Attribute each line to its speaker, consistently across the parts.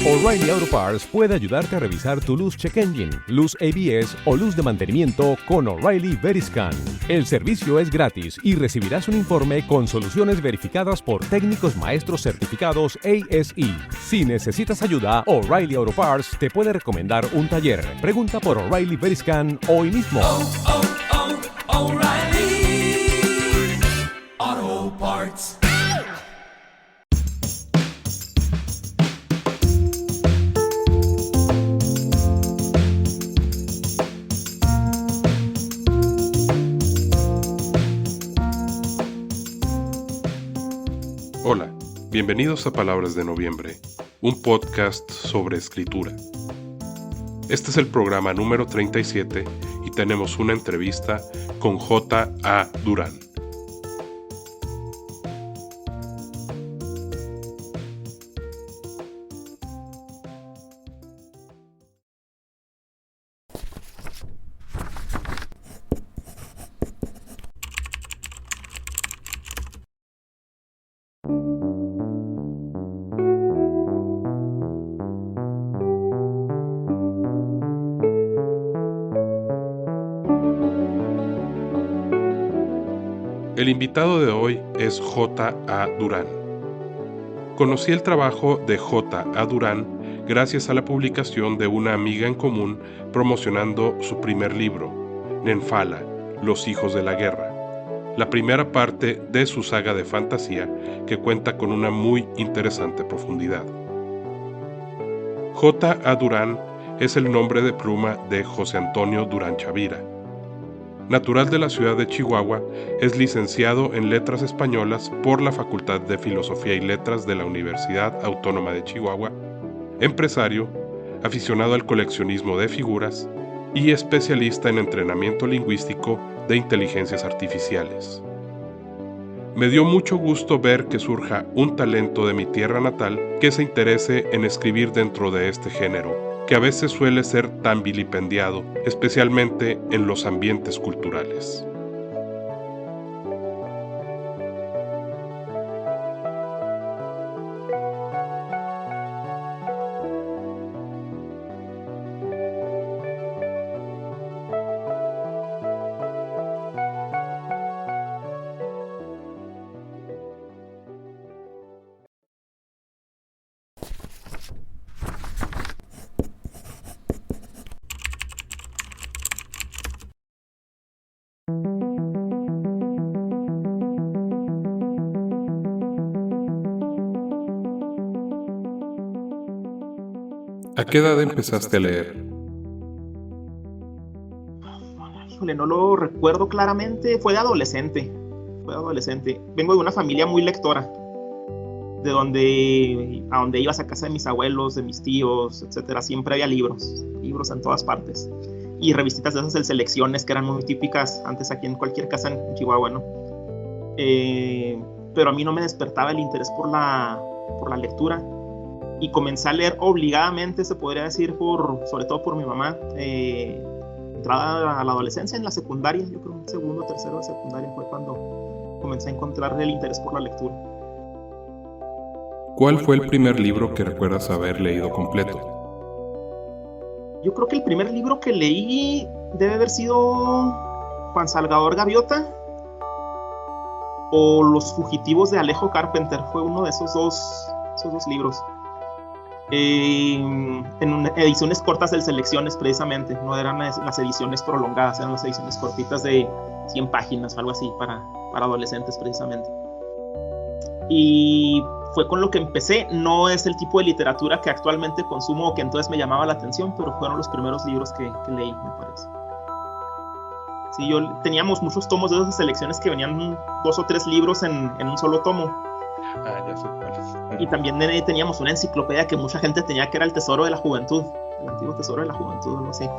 Speaker 1: O'Reilly Auto Parts puede ayudarte a revisar tu luz check engine, luz ABS o luz de mantenimiento con O'Reilly Veriscan. El servicio es gratis y recibirás un informe con soluciones verificadas por técnicos maestros certificados ASE. Si necesitas ayuda, O'Reilly Auto Parts te puede recomendar un taller. Pregunta por O'Reilly Veriscan hoy mismo.
Speaker 2: O'Reilly Auto Parts.
Speaker 3: Hola, bienvenidos a Palabras de Noviembre, un podcast sobre escritura. Este es el programa número 37 y tenemos una entrevista con J.A. Durán. El invitado de hoy es J.A. Durán. Conocí el trabajo de J.A. Durán gracias a la publicación de una amiga en común promocionando su primer libro, Nenfala, Los hijos de la guerra, la primera parte de su saga de fantasía que cuenta con una muy interesante profundidad. J.A. Durán es el nombre de pluma de José Antonio Durán Chavira. Natural de la ciudad de Chihuahua, es licenciado en Letras Españolas por la Facultad de Filosofía y Letras de la Universidad Autónoma de Chihuahua, empresario, aficionado al coleccionismo de figuras y especialista en entrenamiento lingüístico de inteligencias artificiales. Me dio mucho gusto ver que surja un talento de mi tierra natal que se interese en escribir dentro de este género, que a veces suele ser tan vilipendiado, especialmente en los ambientes culturales. ¿A qué edad empezaste a leer?
Speaker 4: Híjole, no lo recuerdo claramente. Fue de adolescente. Vengo de una familia muy lectora, a donde ibas a casa de mis abuelos, de mis tíos, etcétera. Siempre había libros en todas partes. Y revistitas de esas de selecciones que eran muy típicas antes aquí en cualquier casa en Chihuahua, ¿no? Pero a mí no me despertaba el interés por la lectura. Y comencé a leer obligadamente, se podría decir, sobre todo por mi mamá. Entrada a la adolescencia, en la secundaria, yo creo, segundo, tercero de secundaria fue cuando comencé a encontrar el interés por la lectura.
Speaker 3: ¿Cuál fue el primer libro que recuerdas haber leído completo?
Speaker 4: Yo creo que el primer libro que leí debe haber sido Juan Salvador Gaviota o Los fugitivos de Alejo Carpenter. Fue uno de esos dos libros. En ediciones cortas de selecciones, precisamente. No eran las ediciones prolongadas, eran las ediciones cortitas de 100 páginas o algo así para adolescentes, precisamente. Y fue con lo que empecé. No es el tipo de literatura que actualmente consumo o que entonces me llamaba la atención, pero fueron los primeros libros que leí, me parece. Sí, teníamos muchos tomos de esas selecciones que venían 2 o 3 libros en un solo tomo.
Speaker 3: Ya sé cuál es.
Speaker 4: Y también teníamos una enciclopedia que mucha gente tenía, que era el Tesoro de la Juventud, el antiguo Tesoro de la Juventud, no sé.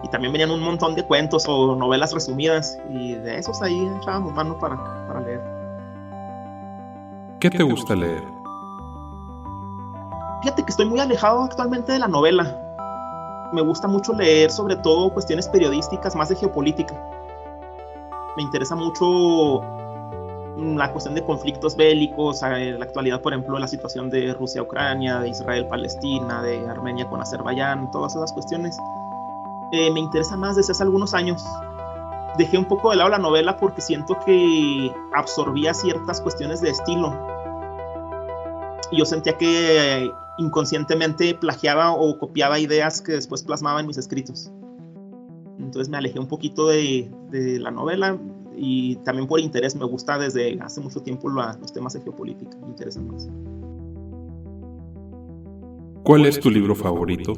Speaker 4: Y también venían un montón de cuentos o novelas resumidas, y de esos ahí echábamos mano para leer.
Speaker 3: ¿Qué te gusta leer?
Speaker 4: Fíjate que estoy muy alejado actualmente de la novela. Me gusta mucho leer sobre todo cuestiones periodísticas, más de geopolítica. Me interesa mucho la cuestión de conflictos bélicos, la actualidad, por ejemplo, la situación de Rusia-Ucrania, de Israel-Palestina, de Armenia con Azerbaiyán, todas esas cuestiones, me interesa más desde hace algunos años. Dejé un poco de lado la novela porque siento que absorbía ciertas cuestiones de estilo. Y yo sentía que inconscientemente plagiaba o copiaba ideas que después plasmaba en mis escritos. Entonces me alejé un poquito de la novela, y también por interés. Me gusta desde hace mucho tiempo los temas de geopolítica, me interesan más.
Speaker 3: ¿Cuál es tu libro favorito?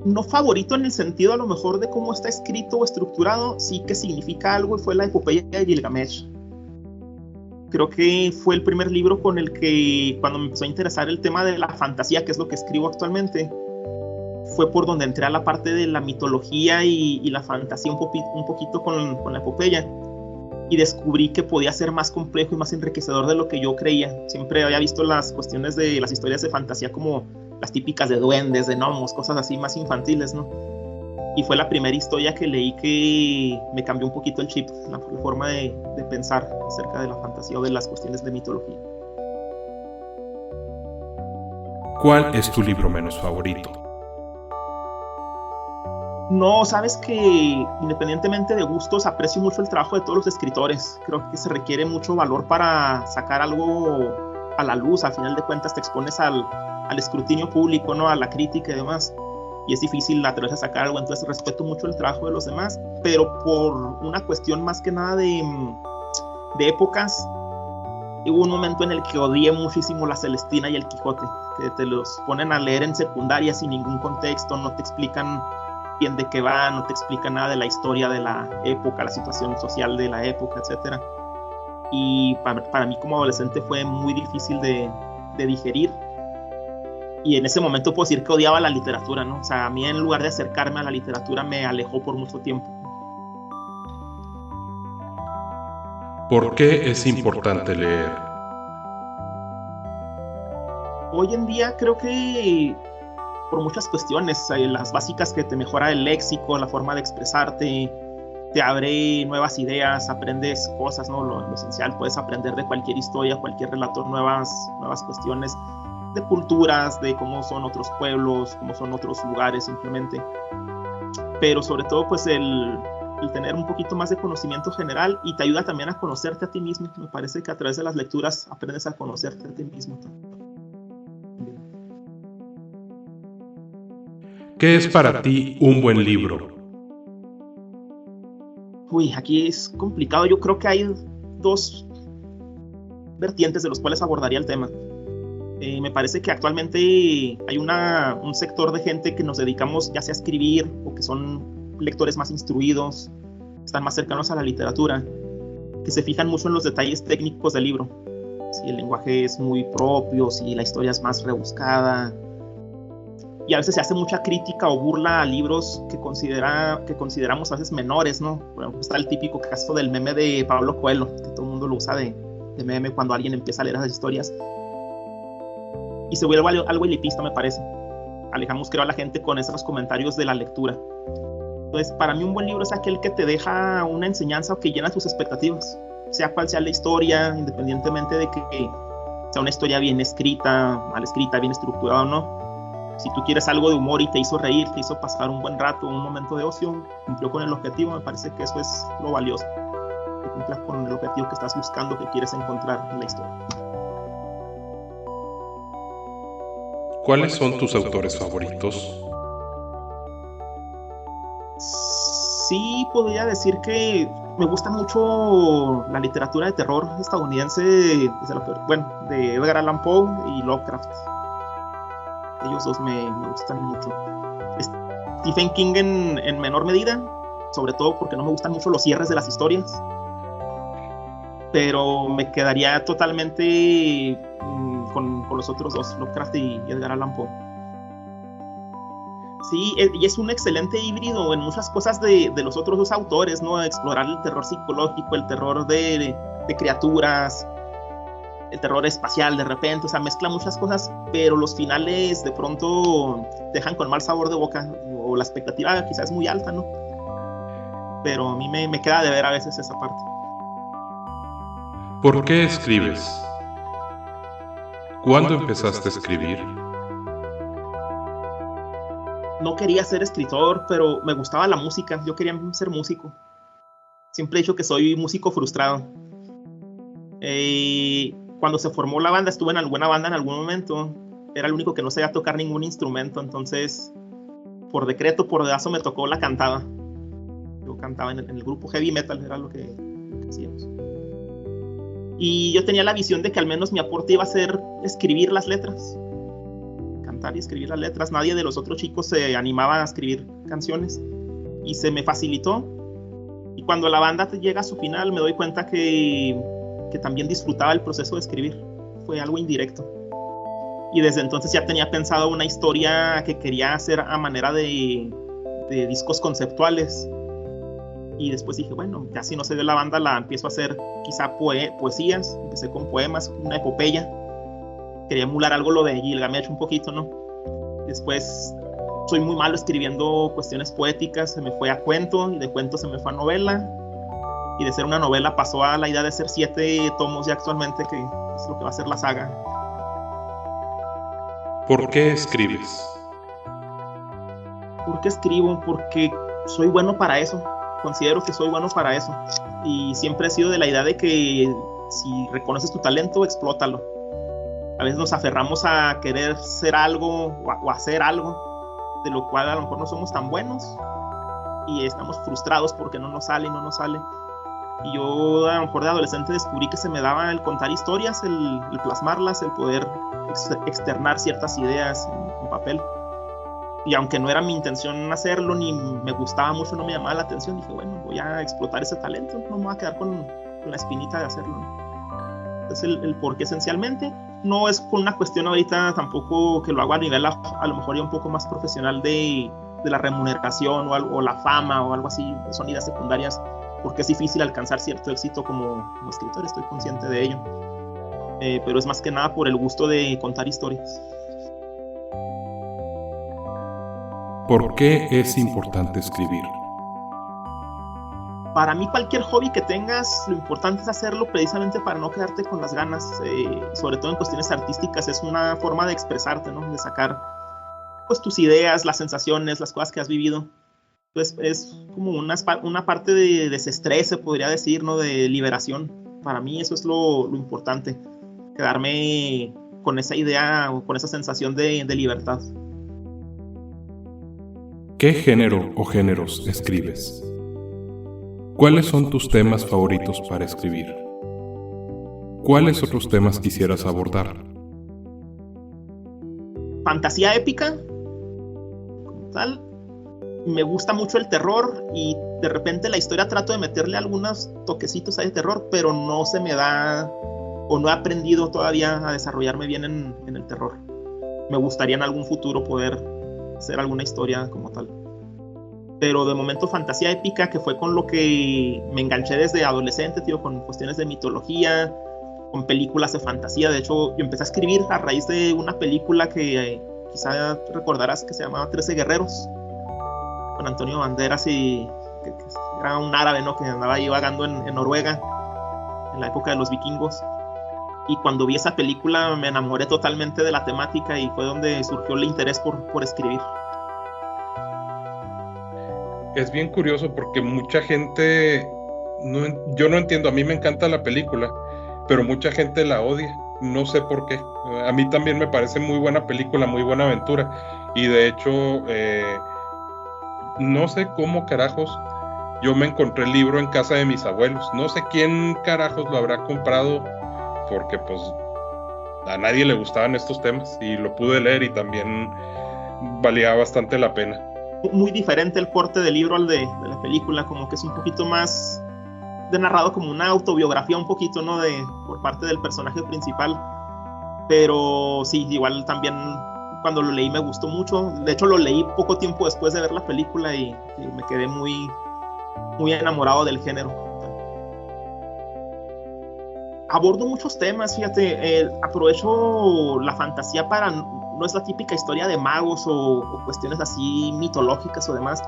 Speaker 4: No favorito en el sentido a lo mejor de cómo está escrito o estructurado, sí que significa algo, y fue la epopeya de Gilgamesh. Creo que fue el primer libro con el que, cuando me empezó a interesar el tema de la fantasía, que es lo que escribo actualmente, fue por donde entré a la parte de la mitología y la fantasía un poquito con la epopeya, y descubrí que podía ser más complejo y más enriquecedor de lo que yo creía. Siempre había visto las cuestiones de las historias de fantasía como las típicas de duendes, de gnomos, cosas así más infantiles, ¿no? Y fue la primera historia que leí que me cambió un poquito el chip, la forma de pensar acerca de la fantasía o de las cuestiones de mitología.
Speaker 3: ¿Cuál es tu libro menos favorito?
Speaker 4: No, sabes que independientemente de gustos, aprecio mucho el trabajo de todos los escritores. Creo que se requiere mucho valor para sacar algo a la luz. Al final de cuentas te expones al escrutinio público, ¿no? A la crítica y demás. Y es difícil atreverse a sacar algo. Entonces respeto mucho el trabajo de los demás, pero por una cuestión más que nada de épocas. Hubo un momento en el que odié muchísimo La Celestina y El Quijote, que te los ponen a leer en secundaria sin ningún contexto, no te explican bien de qué va, no te explica nada de la historia de la época, la situación social de la época, etc. Y para mí como adolescente fue muy difícil de digerir. Y en ese momento puedo decir que odiaba la literatura, ¿no? O sea, a mí, en lugar de acercarme a la literatura, me alejó por mucho tiempo.
Speaker 3: ¿Por qué es importante leer?
Speaker 4: Hoy en día creo que por muchas cuestiones, las básicas, que te mejora el léxico, la forma de expresarte, te abre nuevas ideas, aprendes cosas, ¿no? Lo esencial, puedes aprender de cualquier historia, cualquier relato, nuevas cuestiones de culturas, de cómo son otros pueblos, cómo son otros lugares simplemente. Pero sobre todo pues el tener un poquito más de conocimiento general, y te ayuda también a conocerte a ti mismo. Me parece que a través de las lecturas aprendes a conocerte a ti mismo.
Speaker 3: ¿Qué es para ti un buen libro?
Speaker 4: Uy, aquí es complicado. Yo creo que hay dos vertientes de los cuales abordaría el tema. Me parece que actualmente hay un sector de gente que nos dedicamos ya sea a escribir, o que son lectores más instruidos, están más cercanos a la literatura, que se fijan mucho en los detalles técnicos del libro. Si el lenguaje es muy propio, si la historia es más rebuscada. Y a veces se hace mucha crítica o burla a libros que consideramos a veces menores, ¿no? Por ejemplo, está el típico caso del meme de Pablo Coelho, que todo el mundo lo usa de meme cuando alguien empieza a leer esas historias. Y se vuelve algo elitista, me parece. Alejamos, creo, a la gente con esos comentarios de la lectura. Entonces, para mí un buen libro es aquel que te deja una enseñanza o que llena tus expectativas. Sea cual sea la historia, independientemente de que sea una historia bien escrita, mal escrita, bien estructurada o no. Si tú quieres algo de humor y te hizo reír, te hizo pasar un buen rato, un momento de ocio, cumplió con el objetivo, me parece que eso es lo valioso. Que cumplas con el objetivo que estás buscando, que quieres encontrar en la historia.
Speaker 3: ¿Cuáles son tus autores favoritos?
Speaker 4: Sí, podría decir que me gusta mucho la literatura de terror estadounidense, de Edgar Allan Poe y Lovecraft. Ellos dos me gustan mucho. Stephen King en menor medida, sobre todo porque no me gustan mucho los cierres de las historias. Pero me quedaría totalmente con los otros dos, Lovecraft y Edgar Allan Poe. Sí, y es un excelente híbrido en muchas cosas de los otros dos autores, ¿no? Explorar el terror psicológico, el terror de criaturas, el terror espacial de repente, o sea, mezcla muchas cosas, pero los finales de pronto dejan con mal sabor de boca, o la expectativa quizás es muy alta, ¿no? Pero a mí me queda de ver a veces esa parte.
Speaker 3: ¿Por qué escribes? ¿Cuándo empezaste a escribir?
Speaker 4: No quería ser escritor, pero me gustaba la música. Yo quería ser músico. Siempre he dicho que soy músico frustrado. Cuando se formó la banda, estuve en alguna banda en algún momento. Era el único que no sabía tocar ningún instrumento, entonces por decreto, por dedazo me tocó la cantada. Yo cantaba en el grupo heavy metal, era lo que hacíamos. Y yo tenía la visión de que al menos mi aporte iba a ser escribir las letras. Cantar y escribir las letras. Nadie de los otros chicos se animaba a escribir canciones. Y se me facilitó. Y cuando la banda llega a su final, me doy cuenta que también disfrutaba el proceso de escribir. Fue algo indirecto. Y desde entonces ya tenía pensado una historia que quería hacer a manera de discos conceptuales. Y después dije, bueno, ya si no se dio la banda, la empiezo a hacer quizá poesías. Empecé con poemas, una epopeya. Quería emular algo lo de Gilgamesh un poquito, ¿no? Después soy muy malo escribiendo cuestiones poéticas, se me fue a cuento, y de cuento se me fue a novela. Y de ser una novela pasó a la idea de ser 7 tomos ya actualmente, que es lo que va a ser la saga.
Speaker 3: ¿Por qué escribes?
Speaker 4: ¿Por qué escribo? Porque soy bueno para eso. Considero que soy bueno para eso. Y siempre he sido de la idea de que si reconoces tu talento, explótalo. A veces nos aferramos a querer ser algo o hacer algo de lo cual a lo mejor no somos tan buenos y estamos frustrados porque no nos sale. Y yo a lo mejor de adolescente descubrí que se me daba el contar historias, el plasmarlas, el poder externar ciertas ideas en papel. Y aunque no era mi intención hacerlo, ni me gustaba mucho, no me llamaba la atención, dije, bueno, voy a explotar ese talento, no me voy a quedar con la espinita de hacerlo, ¿no? Entonces el por qué esencialmente no es por una cuestión ahorita tampoco que lo hago a nivel a lo mejor ya un poco más profesional de la remuneración o la fama o algo así, son ideas secundarias, porque es difícil alcanzar cierto éxito como escritor, estoy consciente de ello. Pero es más que nada por el gusto de contar historias.
Speaker 3: ¿Por qué es importante escribir?
Speaker 4: Para mí cualquier hobby que tengas, lo importante es hacerlo precisamente para no quedarte con las ganas, sobre todo en cuestiones artísticas, es una forma de expresarte, ¿no? De sacar pues, tus ideas, las sensaciones, las cosas que has vivido. Pues es como una parte de desestrés, se podría decir, ¿no? De liberación. Para mí eso es lo importante, quedarme con esa idea o con esa sensación de libertad.
Speaker 3: ¿Qué género o géneros escribes? ¿Cuáles son tus temas favoritos para escribir? ¿Cuáles otros temas quisieras abordar?
Speaker 4: Fantasía épica, como tal. Me gusta mucho el terror y de repente la historia trato de meterle algunos toquecitos ahí de terror, pero no se me da o no he aprendido todavía a desarrollarme bien en el terror. Me gustaría en algún futuro poder hacer alguna historia como tal. Pero de momento fantasía épica, que fue con lo que me enganché desde adolescente, tío, con cuestiones de mitología, con películas de fantasía. De hecho, yo empecé a escribir a raíz de una película que quizá recordarás que se llamaba 13 Guerreros, con Antonio Banderas y que era un árabe, ¿no? Que andaba ahí vagando en Noruega en la época de los vikingos. Y cuando vi esa película me enamoré totalmente de la temática y fue donde surgió el interés por escribir.
Speaker 3: Es bien curioso porque mucha gente, yo no entiendo, a mí me encanta la película, pero mucha gente la odia, no sé por qué. A mí también me parece muy buena película, muy buena aventura, y de hecho, no sé cómo carajos, yo me encontré el libro en casa de mis abuelos, no sé quién carajos lo habrá comprado, porque pues a nadie le gustaban estos temas, y lo pude leer y también valía bastante la pena.
Speaker 4: Muy diferente el corte del libro al de la película, como que es un poquito más de narrado como una autobiografía un poquito, ¿no? Por parte del personaje principal, pero sí, igual también cuando lo leí me gustó mucho. De hecho lo leí poco tiempo después de ver la película y me quedé muy, muy enamorado del género. Abordo muchos temas, fíjate, aprovecho la fantasía para... No es la típica historia de magos o cuestiones así mitológicas o demás.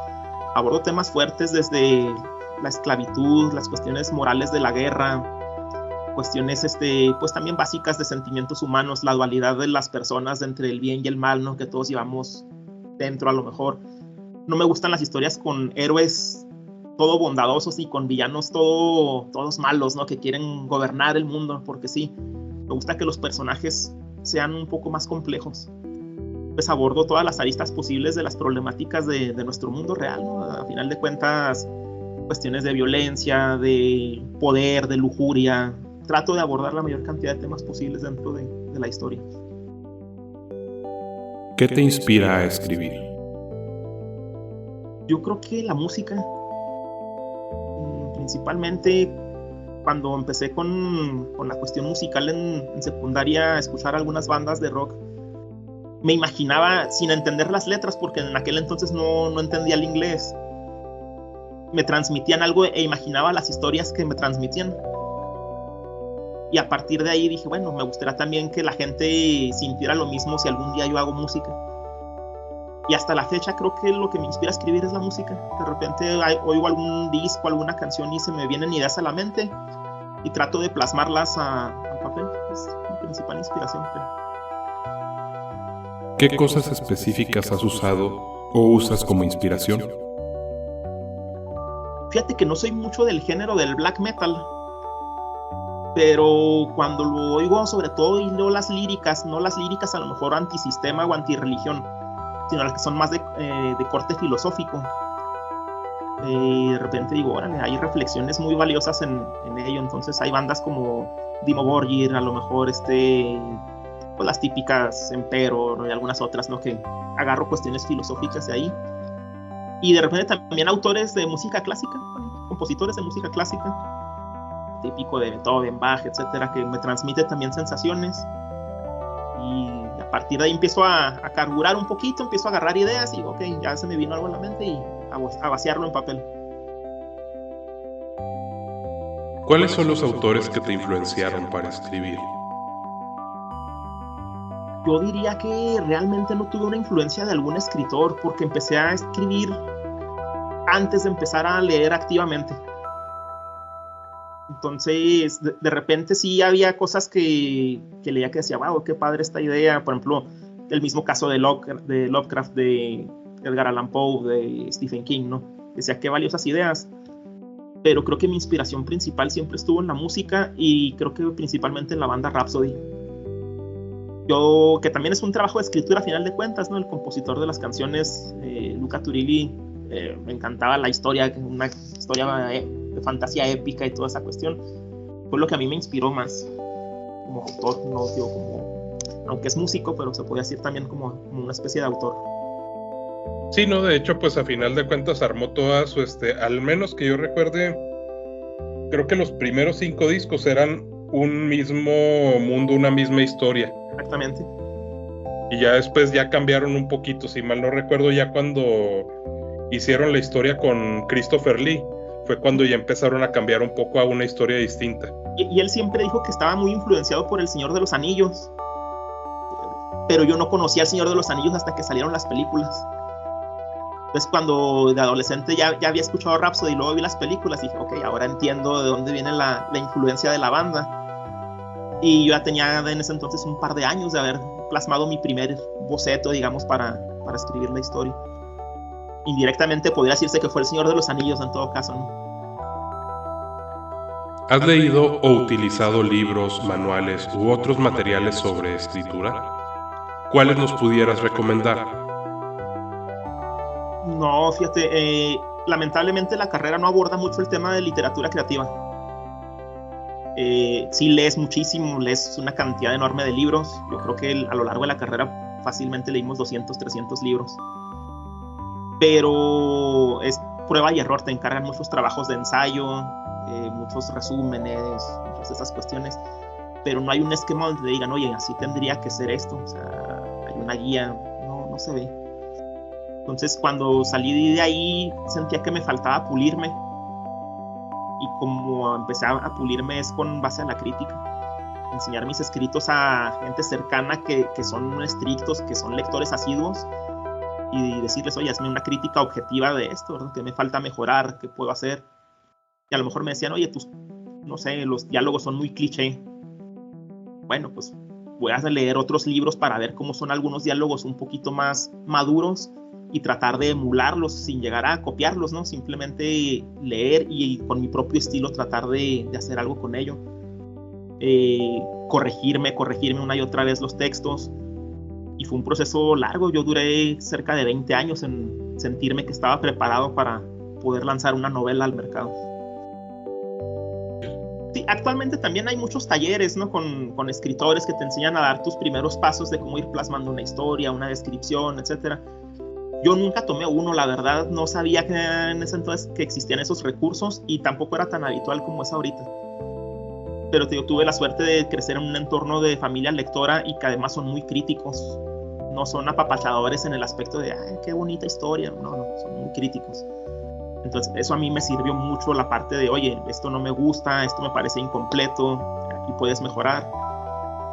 Speaker 4: Abordo temas fuertes desde la esclavitud, las cuestiones morales de la guerra, cuestiones pues también básicas de sentimientos humanos, la dualidad de las personas entre el bien y el mal, ¿no? Que todos llevamos dentro a lo mejor. No me gustan las historias con héroes todo bondadosos y con villanos todos malos, ¿no? Que quieren gobernar el mundo, porque sí, me gusta que los personajes sean un poco más complejos. Pues abordo todas las aristas posibles de las problemáticas de nuestro mundo real, ¿no? A final de cuentas, cuestiones de violencia, de poder, de lujuria. Trato de abordar la mayor cantidad de temas posibles dentro de la historia.
Speaker 3: ¿Qué te inspira a escribir?
Speaker 4: Yo creo que la música, principalmente cuando empecé con la cuestión musical en secundaria, a escuchar algunas bandas de rock, me imaginaba, sin entender las letras, porque en aquel entonces no entendía el inglés, me transmitían algo e imaginaba las historias que me transmitían. Y a partir de ahí dije, bueno, me gustaría también que la gente sintiera lo mismo si algún día yo hago música. Y hasta la fecha creo que lo que me inspira a escribir es la música. De repente oigo algún disco, alguna canción y se me vienen ideas a la mente y trato de plasmarlas al papel. Es mi principal inspiración, creo.
Speaker 3: ¿Qué cosas específicas has usado o usas como inspiración?
Speaker 4: Fíjate que no soy mucho del género del black metal, pero cuando lo oigo, sobre todo, y leo las líricas, no las líricas a lo mejor antisistema o antirreligión, sino las que son más de corte filosófico. De repente digo, órale, hay reflexiones muy valiosas en ello. Entonces hay bandas como Dimmu Borgir, a lo mejor pues las típicas Emperor y algunas otras, ¿no? Que agarro cuestiones filosóficas de ahí. Y de repente también autores de música clásica, compositores de música clásica, típico de Beethoven, Bach, etcétera, que me transmite también sensaciones. Y a partir de ahí empiezo a carburar un poquito, empiezo a agarrar ideas y ok, ya se me vino algo a la mente y a vaciarlo en papel.
Speaker 3: ¿Cuáles son los autores que te influenciaron para escribir?
Speaker 4: Yo diría que realmente no tuve una influencia de algún escritor, porque empecé a escribir antes de empezar a leer activamente. Entonces, de repente sí había cosas que leía que decía, wow, qué padre esta idea. Por ejemplo, el mismo caso de Lovecraft, de Edgar Allan Poe, de Stephen King, ¿no? Decía, qué valiosas ideas. Pero creo que mi inspiración principal siempre estuvo en la música y creo que principalmente en la banda Rhapsody. Que también es un trabajo de escritura a final de cuentas, ¿no? El compositor de las canciones, Luca Turilli, me encantaba la historia, una historia de fantasía épica y toda esa cuestión. Fue lo que a mí me inspiró más como autor, no digo como, aunque es músico, pero se puede decir también como una especie de autor.
Speaker 3: Sí, no, de hecho, pues a final de cuentas armó toda su, al menos que yo recuerde, creo que los primeros 5 discos eran un mismo mundo, una misma historia.
Speaker 4: Exactamente.
Speaker 3: Y ya después ya cambiaron un poquito, si mal no recuerdo, ya cuando hicieron la historia con Christopher Lee, fue cuando ya empezaron a cambiar un poco a una historia distinta. Y
Speaker 4: él siempre dijo que estaba muy influenciado por El Señor de los Anillos, pero yo no conocía El Señor de los Anillos hasta que salieron las películas. Entonces cuando de adolescente ya había escuchado Rhapsody y luego vi las películas y dije, ok, ahora entiendo de dónde viene la influencia de la banda. Y yo ya tenía en ese entonces un par de años de haber plasmado mi primer boceto, digamos, para escribir la historia. Indirectamente podría decirse que fue El Señor de los Anillos en todo caso, ¿no?
Speaker 3: ¿Has leído o utilizado libros, manuales u otros materiales sobre escritura? ¿Cuáles nos pudieras recomendar?
Speaker 4: No, fíjate, lamentablemente la carrera no aborda mucho el tema de literatura creativa. Sí lees muchísimo, lees una cantidad enorme de libros. Yo creo que a lo largo de la carrera fácilmente leímos 200, 300 libros. Pero es prueba y error, te encargan muchos trabajos de ensayo, muchos resúmenes, muchas de esas cuestiones. Pero no hay un esquema donde te digan, oye, así tendría que ser esto. O sea, hay una guía, no se ve. Entonces cuando salí de ahí sentía que me faltaba pulirme. Y como empecé a pulirme es con base a la crítica. Enseñar mis escritos a gente cercana que son estrictos, que son lectores asiduos, y decirles, oye, hazme una crítica objetiva de esto, ¿verdad? ¿Qué me falta mejorar? ¿Qué puedo hacer? Y a lo mejor me decían, oye, tus no sé, los diálogos son muy cliché. Bueno, pues voy a leer otros libros para ver cómo son algunos diálogos un poquito más maduros y tratar de emularlos sin llegar a copiarlos, ¿no? Simplemente leer y con mi propio estilo tratar de hacer algo con ello. Corregirme una y otra vez los textos. Y fue un proceso largo. Yo duré cerca de 20 años en sentirme que estaba preparado para poder lanzar una novela al mercado. Sí, actualmente también hay muchos talleres, ¿no? con escritores que te enseñan a dar tus primeros pasos de cómo ir plasmando una historia, una descripción, etcétera. Yo nunca tomé uno, la verdad, no sabía que en ese entonces que existían esos recursos y tampoco era tan habitual como es ahorita. Pero tuve la suerte de crecer en un entorno de familia lectora y que además son muy críticos. No son apapachadores en el aspecto de, ay, qué bonita historia. No, son muy críticos. Entonces eso a mí me sirvió mucho, la parte de, oye, esto no me gusta, esto me parece incompleto, aquí puedes mejorar.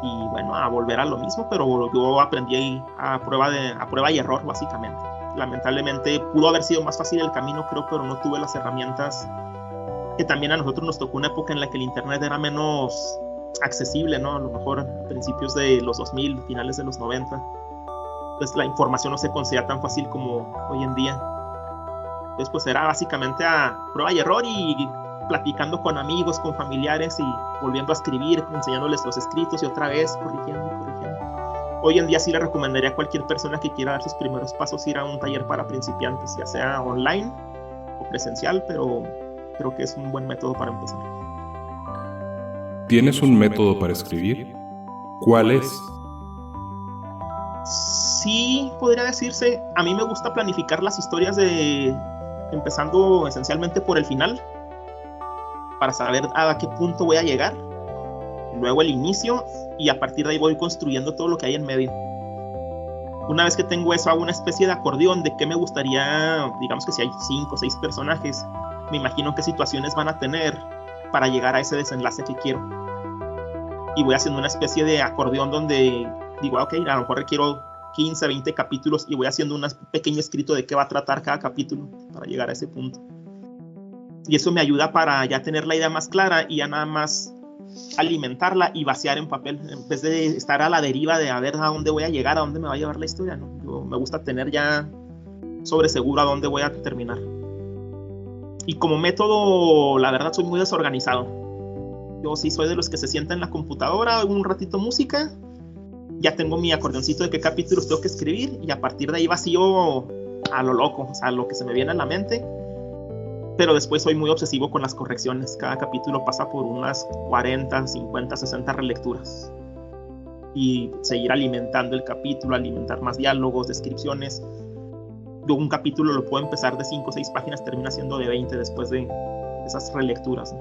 Speaker 4: Y bueno, a volver a lo mismo, pero yo aprendí a prueba y error, básicamente. Lamentablemente pudo haber sido más fácil el camino, creo, pero no tuve las herramientas que también a nosotros nos tocó una época en la que el internet era menos accesible, ¿no? A lo mejor a principios de los 2000, finales de los 90. Pues la información no se conseguía tan fácil como hoy en día. Entonces pues era básicamente a prueba y error y platicando con amigos, con familiares y volviendo a escribir, enseñándoles los escritos y otra vez corrigiendo. Hoy en día sí le recomendaría a cualquier persona que quiera dar sus primeros pasos ir a un taller para principiantes, ya sea online o presencial, pero creo que es un buen método para empezar.
Speaker 3: ¿Tienes un método para escribir? ¿Cuál es?
Speaker 4: Sí, podría decirse. A mí me gusta planificar las historias empezando esencialmente por el final, para saber a qué punto voy a llegar, luego el inicio, y a partir de ahí voy construyendo todo lo que hay en medio. Una vez que tengo eso, hago una especie de acordeón de qué me gustaría, digamos que si hay 5 o 6 personajes, me imagino qué situaciones van a tener para llegar a ese desenlace que quiero. Y voy haciendo una especie de acordeón donde digo, ok, a lo mejor requiero 15, 20 capítulos y voy haciendo un pequeño escrito de qué va a tratar cada capítulo para llegar a ese punto. Y eso me ayuda para ya tener la idea más clara y ya nada más alimentarla y vaciar en papel, en vez de estar a la deriva de a ver a dónde voy a llegar, a dónde me va a llevar la historia, ¿no? Me gusta tener ya sobre seguro a dónde voy a terminar. Y como método, la verdad, soy muy desorganizado. Yo sí soy de los que se sienta en la computadora, hago un ratito música, ya tengo mi acordeoncito de qué capítulos tengo que escribir y a partir de ahí vacío a lo loco, o sea, lo que se me viene a la mente. Pero después soy muy obsesivo con las correcciones. Cada capítulo pasa por unas 40, 50, 60 relecturas. Y seguir alimentando el capítulo, alimentar más diálogos, descripciones. Yo un capítulo lo puedo empezar de 5 o 6 páginas, termina siendo de 20 después de esas relecturas, ¿no?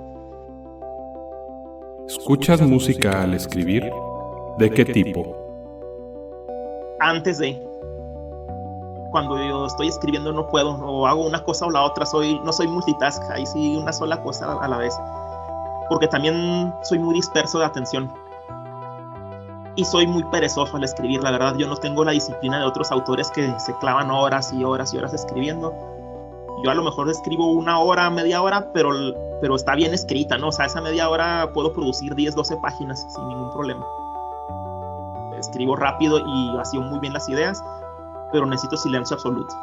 Speaker 3: ¿Escuchas música al escribir? ¿De qué tipo?
Speaker 4: Antes de... Cuando yo estoy escribiendo no puedo, o hago una cosa o la otra, no soy multitask, ahí sí una sola cosa a la vez, porque también soy muy disperso de atención y soy muy perezoso al escribir, la verdad. Yo no tengo la disciplina de otros autores que se clavan horas y horas y horas escribiendo. Yo a lo mejor escribo 1 hora, media hora, pero está bien escrita, ¿no? O sea, esa media hora puedo producir 10, 12 páginas sin ningún problema. Escribo rápido y vacío muy bien las ideas, pero necesito silencio absoluto.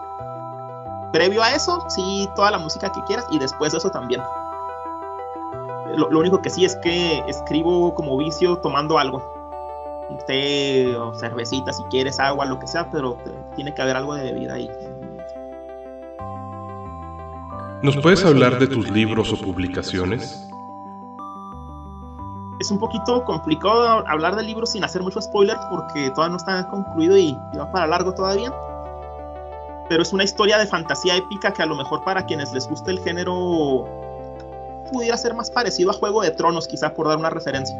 Speaker 4: Previo a eso, sí, toda la música que quieras, y después de eso también. Lo único que sí es que escribo como vicio tomando algo. Té o cervecita, si quieres, agua, lo que sea, pero tiene que haber algo de bebida ahí.
Speaker 3: ¿Nos puedes hablar de tus libros o publicaciones?
Speaker 4: Es un poquito complicado hablar de libros sin hacer mucho spoiler porque todavía no está concluido y va para largo todavía. Pero es una historia de fantasía épica que a lo mejor para quienes les guste el género pudiera ser más parecido a Juego de Tronos, quizá, por dar una referencia.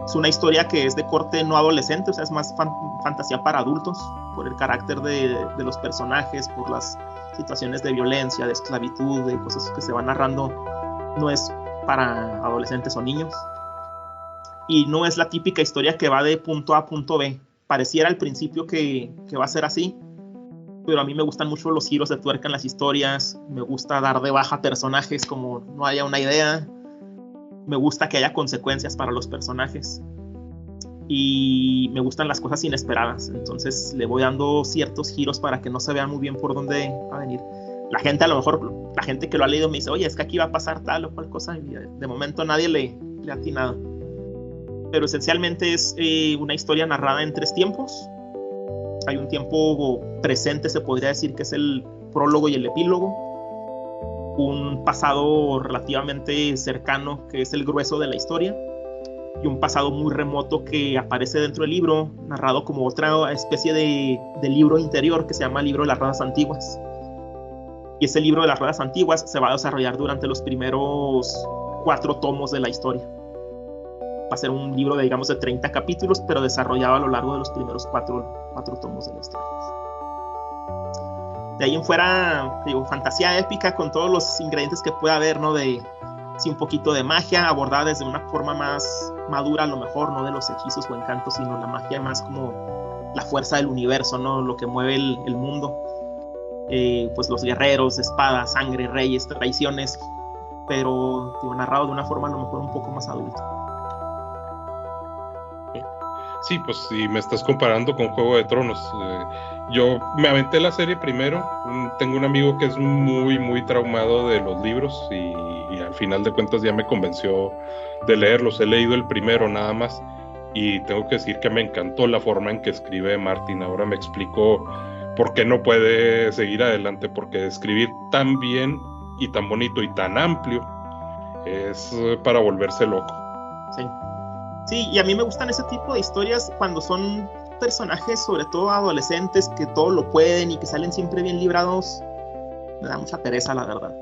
Speaker 4: Es una historia que es de corte no adolescente, o sea, es más fantasía para adultos, por el carácter de los personajes, por las situaciones de violencia, de esclavitud, de cosas que se van narrando. No es para adolescentes o niños. Y no es la típica historia que va de punto A a punto B. Pareciera al principio que va a ser así, pero a mí me gustan mucho los giros de tuerca en las historias. Me gusta dar de baja personajes como no haya una idea. Me gusta que haya consecuencias para los personajes. Y me gustan las cosas inesperadas. Entonces le voy dando ciertos giros para que no se vean muy bien por dónde va a venir. La gente, a lo mejor, la gente que lo ha leído me dice, oye, es que aquí va a pasar tal o cual cosa. Y de momento nadie le ha atinado. Pero esencialmente es una historia narrada en 3 tiempos. Hay un tiempo presente, se podría decir, que es el prólogo y el epílogo. Un pasado relativamente cercano, que es el grueso de la historia. Y un pasado muy remoto que aparece dentro del libro, narrado como otra especie de libro interior que se llama Libro de las Ruedas Antiguas. Y ese Libro de las Ruedas Antiguas se va a desarrollar durante los primeros 4 tomos de la historia. Va a ser un libro de, digamos, de 30 capítulos, pero desarrollado a lo largo de los primeros 4 tomos de la historia. De ahí en fuera, digo, fantasía épica con todos los ingredientes que pueda haber, ¿no? Sí, un poquito de magia abordada desde una forma más madura, a lo mejor, no de los hechizos o encantos, sino la magia más como la fuerza del universo, ¿no? Lo que mueve el mundo. Pues los guerreros, espadas, sangre, reyes, traiciones, pero digo, narrado de una forma a lo mejor un poco más adulta.
Speaker 3: Sí, pues si me estás comparando con Juego de Tronos, yo me aventé la serie primero. Tengo un amigo que es muy, muy traumado de los libros y al final de cuentas ya me convenció de leerlos. He leído el primero nada más y tengo que decir que me encantó la forma en que escribe Martin. Ahora me explico por qué no puede seguir adelante, porque escribir tan bien y tan bonito y tan amplio es para volverse loco.
Speaker 4: Sí. Sí, y a mí me gustan ese tipo de historias cuando son personajes, sobre todo adolescentes, que todo lo pueden y que salen siempre bien librados. Me da mucha pereza, la verdad.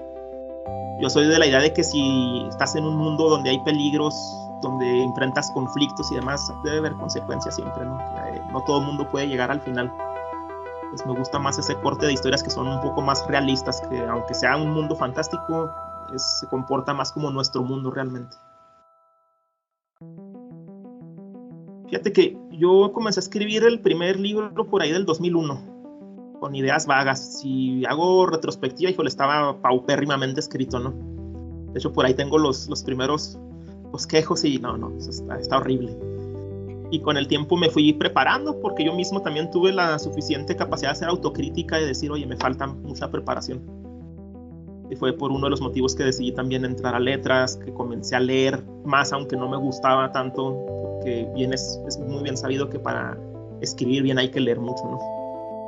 Speaker 4: Yo soy de la idea de que si estás en un mundo donde hay peligros, donde enfrentas conflictos y demás, debe haber consecuencias siempre, ¿no? No todo el mundo puede llegar al final. Pues me gusta más ese corte de historias que son un poco más realistas, que aunque sea un mundo fantástico, se comporta más como nuestro mundo realmente. Fíjate que yo comencé a escribir el primer libro por ahí del 2001, con ideas vagas. Si hago retrospectiva, híjole, estaba paupérrimamente escrito, ¿no? De hecho, por ahí tengo los primeros bosquejos y no, está horrible. Y con el tiempo me fui preparando, porque yo mismo también tuve la suficiente capacidad de hacer autocrítica y decir, oye, me falta mucha preparación. Y fue por uno de los motivos que decidí también entrar a letras, que comencé a leer más, aunque no me gustaba tanto, porque es muy bien sabido que para escribir bien hay que leer mucho, ¿no?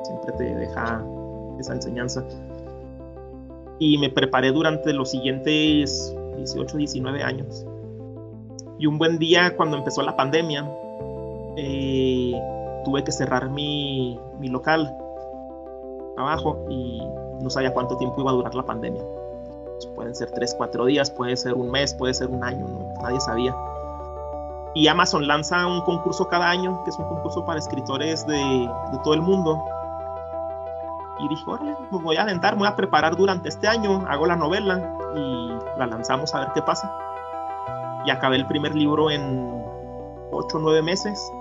Speaker 4: Siempre te deja esa enseñanza. Y me preparé durante los siguientes 18, 19 años. Y un buen día, cuando empezó la pandemia, tuve que cerrar mi local abajo y no sabía cuánto tiempo iba a durar la pandemia. Pues pueden ser 3, 4 días, puede ser un mes, puede ser un año, ¿no? Nadie sabía. Y Amazon lanza un concurso cada año, que es un concurso para escritores de todo el mundo. Y dije, órale, me voy a aventar, me voy a preparar durante este año, hago la novela y la lanzamos a ver qué pasa. Y acabé el primer libro en 8 o 9 meses,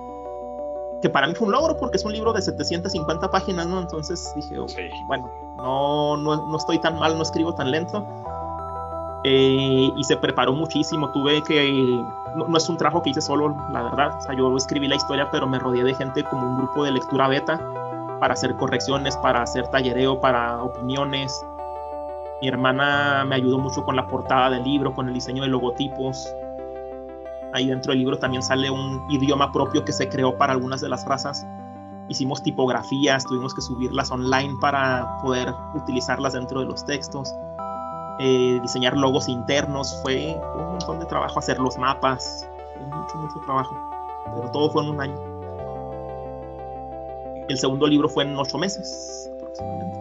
Speaker 4: que para mí fue un logro porque es un libro de 750 páginas, ¿no? Entonces dije, sí. Bueno, no estoy tan mal, no escribo tan lento. Y se preparó muchísimo, no es un trabajo que hice solo, la verdad. O sea, yo escribí la historia, pero me rodeé de gente como un grupo de lectura beta para hacer correcciones, para hacer tallereo, para opiniones. Mi hermana me ayudó mucho con la portada del libro, con el diseño de logotipos. Ahí dentro del libro también sale un idioma propio que se creó para algunas de las razas. Hicimos tipografías, tuvimos que subirlas online para poder utilizarlas dentro de los textos. Diseñar logos internos, fue un montón de trabajo, hacer los mapas, fue mucho trabajo, pero todo fue en un año. El segundo libro fue en 8 meses aproximadamente.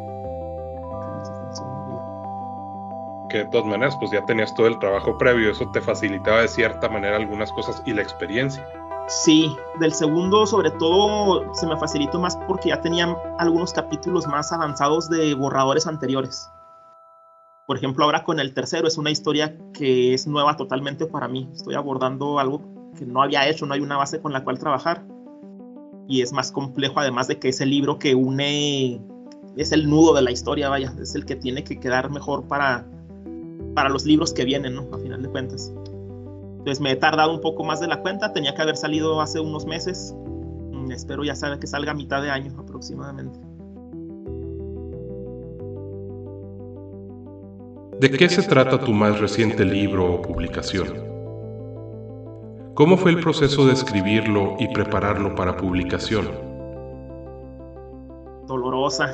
Speaker 3: Que de todas maneras pues ya tenías todo el trabajo previo, eso te facilitaba de cierta manera algunas cosas y la experiencia.
Speaker 4: Sí, del segundo sobre todo se me facilitó más porque ya tenía algunos capítulos más avanzados de borradores anteriores. Por ejemplo, ahora con el tercero es una historia que es nueva totalmente para mí. Estoy abordando algo que no había hecho, no hay una base con la cual trabajar. Y es más complejo, además de que es el libro que une, es el nudo de la historia, vaya, es el que tiene que quedar mejor para los libros que vienen, ¿no? A final de cuentas. Entonces me he tardado un poco más de la cuenta, tenía que haber salido hace unos meses. Espero ya que salga a mitad de año aproximadamente.
Speaker 3: ¿De qué se trata tu más reciente libro o publicación? ¿Cómo fue el proceso de escribirlo y prepararlo para publicación?
Speaker 4: Dolorosa.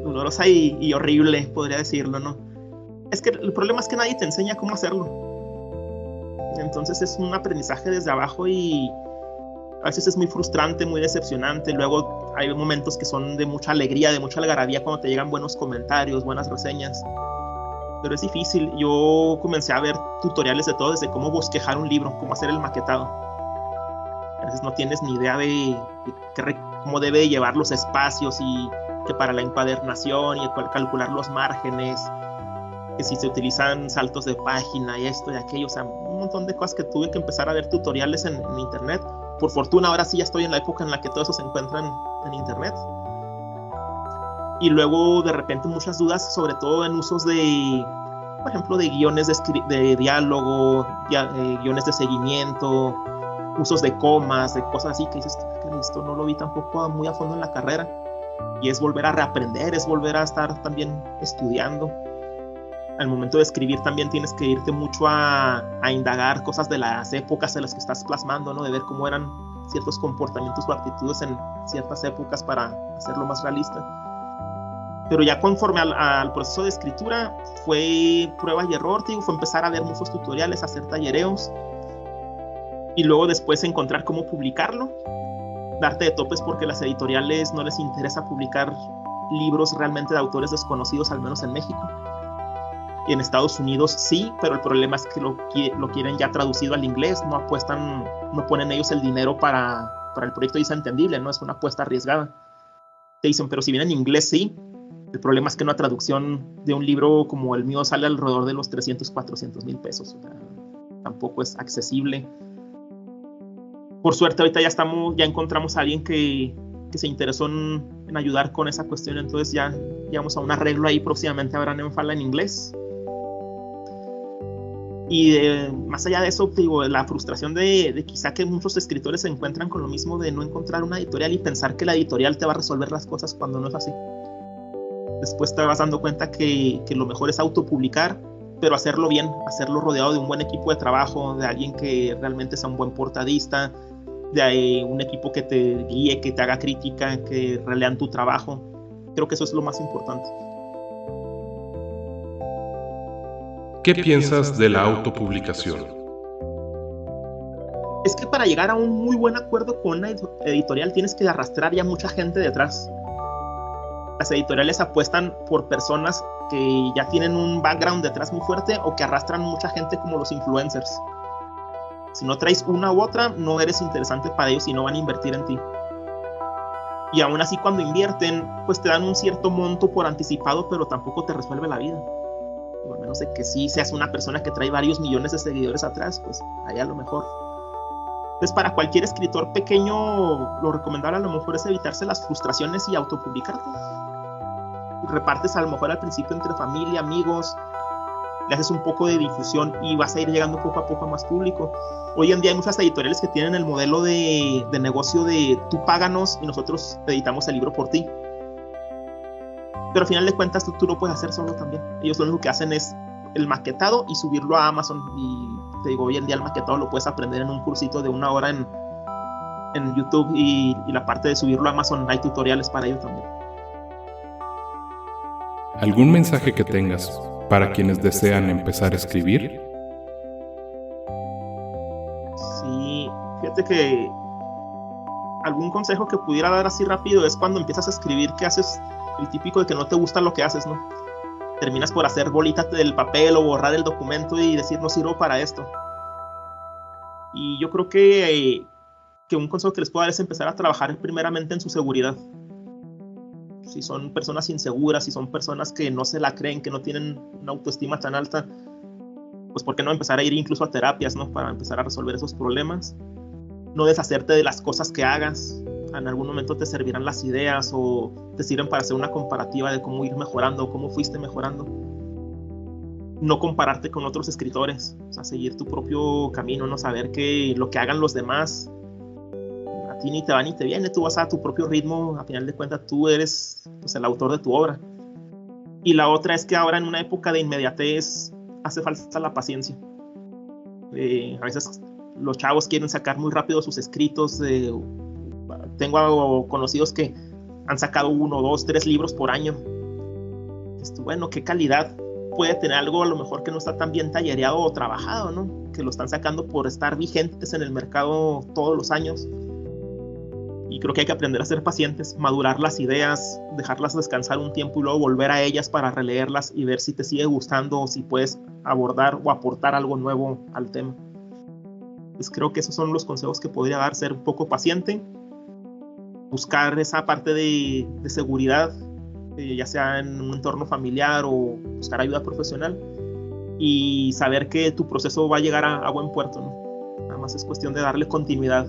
Speaker 4: Dolorosa y horrible, podría decirlo, ¿no? Es que el problema es que nadie te enseña cómo hacerlo. Entonces es un aprendizaje desde abajo y a veces es muy frustrante, muy decepcionante. Luego hay momentos que son de mucha alegría, de mucha algarabía cuando te llegan buenos comentarios, buenas reseñas. Pero es difícil. Yo comencé a ver tutoriales de todo, desde cómo bosquejar un libro, cómo hacer el maquetado. A veces no tienes ni idea de cómo debe llevar los espacios y que para la encuadernación y calcular los márgenes, que si se utilizan saltos de página y esto y aquello, o sea, un montón de cosas que tuve que empezar a ver tutoriales en internet. Por fortuna ahora sí ya estoy en la época en la que todo eso se encuentra en internet. Y luego de repente muchas dudas, sobre todo en usos de, por ejemplo, de guiones de diálogo, guiones de seguimiento, usos de comas, de cosas así que dices, esto no lo vi tampoco muy a fondo en la carrera. Y es volver a reaprender, es volver a estar también estudiando. Al momento de escribir también tienes que irte mucho a indagar cosas de las épocas en las que estás plasmando, ¿no? De ver cómo eran ciertos comportamientos o actitudes en ciertas épocas para hacerlo más realista. Pero ya conforme al proceso de escritura fue prueba y error, fue empezar a ver muchos tutoriales, hacer tallereos y luego después encontrar cómo publicarlo, darte de topes porque las editoriales no les interesa publicar libros realmente de autores desconocidos, al menos en México. Y en Estados Unidos sí, pero el problema es que lo quieren ya traducido al inglés, no apuestan, no ponen ellos el dinero para el proyecto y es entendible, ¿no? Es una apuesta arriesgada. Te dicen, pero si viene en inglés sí. El problema es que una traducción de un libro como el mío sale alrededor de los 300, 400 mil pesos. O sea, tampoco es accesible. Por suerte ahorita ya encontramos a alguien que se interesó en ayudar con esa cuestión, entonces ya llegamos a un arreglo ahí, próximamente habrá Nenfala en inglés. Y más allá de eso, digo, la frustración de quizá que muchos escritores se encuentran con lo mismo de no encontrar una editorial y pensar que la editorial te va a resolver las cosas cuando no es así. Después te vas dando cuenta que lo mejor es autopublicar, pero hacerlo bien, hacerlo rodeado de un buen equipo de trabajo, de alguien que realmente sea un buen portadista, de un equipo que te guíe, que te haga crítica, que relean tu trabajo. Creo que eso es lo más importante.
Speaker 3: ¿Qué piensas de la autopublicación?
Speaker 4: Es que para llegar a un muy buen acuerdo con una editorial tienes que arrastrar ya mucha gente detrás. Las editoriales apuestan por personas que ya tienen un background detrás muy fuerte o que arrastran mucha gente como los influencers. Si no traes una u otra, no eres interesante para ellos y no van a invertir en ti. Y aún así cuando invierten, pues te dan un cierto monto por anticipado, pero tampoco te resuelve la vida. O al menos de que sí seas una persona que trae varios millones de seguidores atrás, pues allá a lo mejor. Entonces para cualquier escritor pequeño, lo recomendable a lo mejor es evitarse las frustraciones y autopublicarte. Repartes a lo mejor al principio entre familia, amigos, le haces un poco de difusión y vas a ir llegando poco a poco a más público. Hoy en día hay muchas editoriales que tienen el modelo de negocio de tú páganos y nosotros te editamos el libro por ti. Pero al final de cuentas tú lo puedes hacer solo también. Ellos lo único que hacen es el maquetado y subirlo a Amazon. Y te digo, hoy en día el maquetado lo puedes aprender en un cursito de 1 hora en YouTube y la parte de subirlo a Amazon hay tutoriales para ello también.
Speaker 3: ¿Algún mensaje que tengas para quienes desean empezar a escribir?
Speaker 4: Sí, fíjate que algún consejo que pudiera dar así rápido es cuando empiezas a escribir que haces el típico de que no te gusta lo que haces, ¿no? Terminas por hacer bolitas del papel o borrar el documento y decir no sirvo para esto. Y yo creo que un consejo que les puedo dar es empezar a trabajar primeramente en su seguridad. Si son personas inseguras, si son personas que no se la creen, que no tienen una autoestima tan alta, pues ¿por qué no empezar a ir incluso a terapias, ¿no? Para empezar a resolver esos problemas. No deshacerte de las cosas que hagas. En algún momento te servirán las ideas o te sirven para hacer una comparativa de cómo ir mejorando o cómo fuiste mejorando. no compararte con otros escritores, o sea, seguir tu propio camino, no saber que lo que hagan los demás a ti ni te va ni te viene, tú vas a tu propio ritmo, a final de cuentas tú eres pues, el autor de tu obra. Y la otra es que ahora en una época de inmediatez hace falta la paciencia. A veces los chavos quieren sacar muy rápido sus escritos. Tengo conocidos que han sacado 1, 2, 3 libros por año. Bueno, ¿qué calidad puede tener algo a lo mejor que no está tan bien tallereado o trabajado, ¿no? Que lo están sacando por estar vigentes en el mercado todos los años. Y creo que hay que aprender a ser pacientes, madurar las ideas, dejarlas descansar un tiempo y luego volver a ellas para releerlas y ver si te sigue gustando o si puedes abordar o aportar algo nuevo al tema. Pues creo que esos son los consejos que podría dar: ser un poco paciente, buscar esa parte de seguridad, ya sea en un entorno familiar o buscar ayuda profesional, y saber que tu proceso va a llegar a buen puerto, ¿no? Nada más es cuestión de darle continuidad.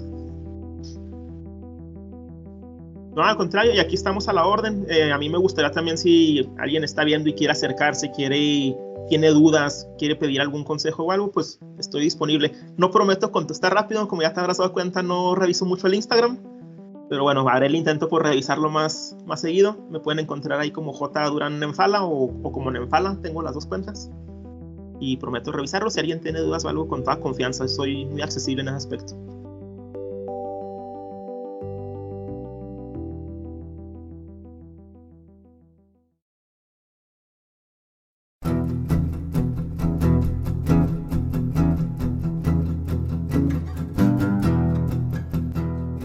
Speaker 4: No, al contrario, y aquí estamos a la orden. A mí me gustaría también, si alguien está viendo y quiere acercarse, tiene dudas, quiere pedir algún consejo o algo, pues estoy disponible. No prometo contestar rápido, como ya te habrás dado cuenta, no reviso mucho el Instagram, pero bueno, haré el intento por revisarlo más seguido. Me pueden encontrar ahí como J. Durán Nenfala o como Nenfala, tengo las dos cuentas, y prometo revisarlo. Si alguien tiene dudas o algo, con toda confianza, soy muy accesible en ese aspecto.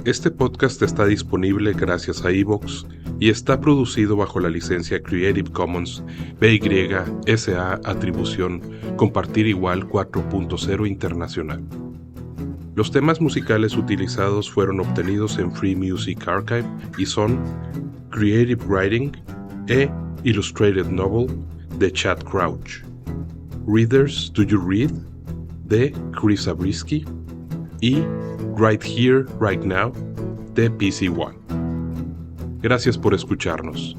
Speaker 3: Este podcast está disponible gracias a iVoox y está producido bajo la licencia Creative Commons BY-SA Atribución Compartir Igual 4.0 Internacional. Los temas musicales utilizados fueron obtenidos en Free Music Archive y son Creative Writing e Illustrated Novel de Chad Crouch, Readers Do You Read de Chris Zabriskie y Right Here, Right Now de PC One. Gracias por escucharnos.